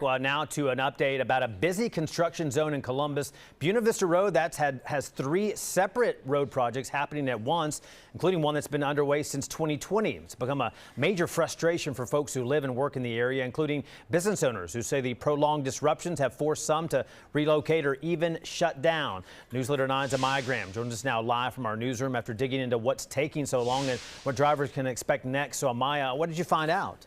Well, now to an update about a busy construction zone in Columbus. Buena Vista Road has three separate road projects happening at once, including one that's been underway since 2020. It's become a major frustration for folks who live and work in the area, including business owners who say the prolonged disruptions have forced some to relocate or even shut down. Newsletter 9's Amaya Graham joins us now live from our newsroom after digging into what's taking so long and what drivers can expect next. So Amaya, what did you find out?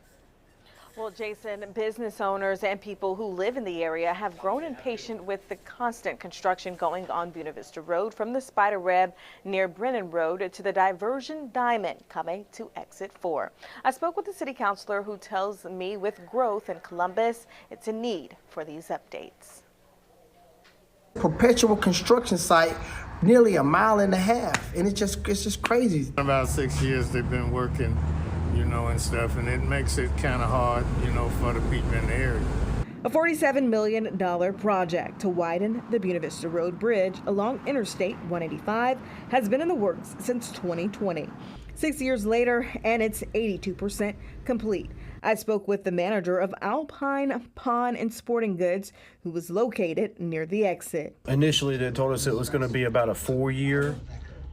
Well, Jason, business owners and people who live in the area have grown impatient with the constant construction going on Buena Vista Road from the Spider Web near Brennan Road to the diversion diamond coming to exit 4. I spoke with the city councilor who tells me with growth in Columbus, it's a need for these updates. Perpetual construction site, nearly a mile and a half, and it's just crazy. About 6 years they've been working, and stuff, and it makes it kind of hard, for the people in the area. A $47 million project to widen the Buena Vista Road bridge along Interstate 185 has been in the works since 2020. 6 years later, and it's 82% complete. I spoke with the manager of Alpine Pawn and Sporting Goods, who was located near the exit. Initially, they told us it was going to be about a 4-year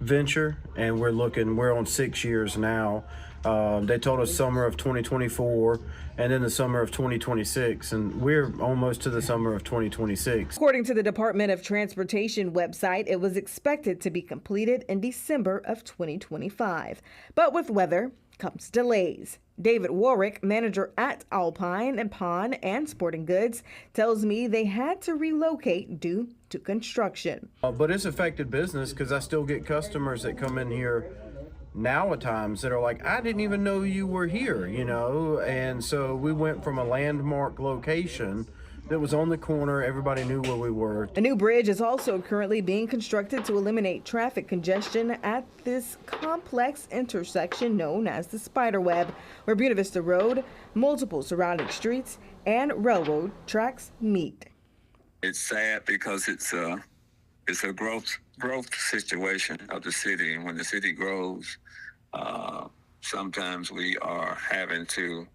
venture, and we're on 6 years now. They told us summer of 2024 and then the summer of 2026, and we're almost to the summer of 2026. According to the Department of Transportation website, it was expected to be completed in December of 2025. But with weather comes delays. David Warwick, manager at Alpine and Pawn and Sporting Goods, tells me they had to relocate due to construction. But it's affected business because I still get customers that come in here now at times that are like, I didn't even know you were here, and so we went from a landmark location that was on the corner. Everybody knew where we were. A new bridge is also currently being constructed to eliminate traffic congestion at this complex intersection known as the Spider Web, where Buena Vista Road, multiple surrounding streets, and railroad tracks meet. It's sad because it's a growth situation of the city, and when the city grows, sometimes we are having to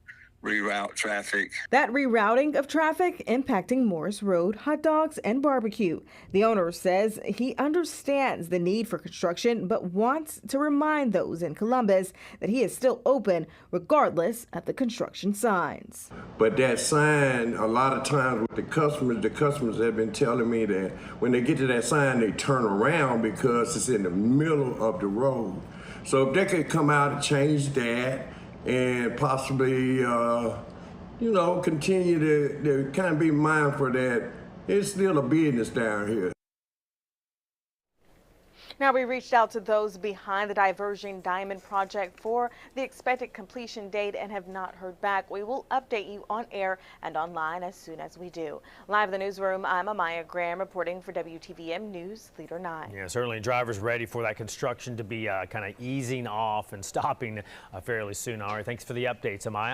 reroute traffic. That rerouting of traffic impacting Morris Road, hot dogs, and barbecue. The owner says he understands the need for construction, but wants to remind those in Columbus that he is still open regardless of the construction signs. But that sign, a lot of times with the customers have been telling me that when they get to that sign, they turn around because it's in the middle of the road. So if they could come out and change that, and possibly, continue to kind of be mindful that it's still a business down here. Now, we reached out to those behind the diversion diamond project for the expected completion date and have not heard back. We will update you on air and online as soon as we do. Live in the newsroom, I'm Amaya Graham reporting for WTVM News Leader 9. Yeah, certainly drivers ready for that construction to be kind of easing off and stopping fairly soon. All right, thanks for the updates, Amaya.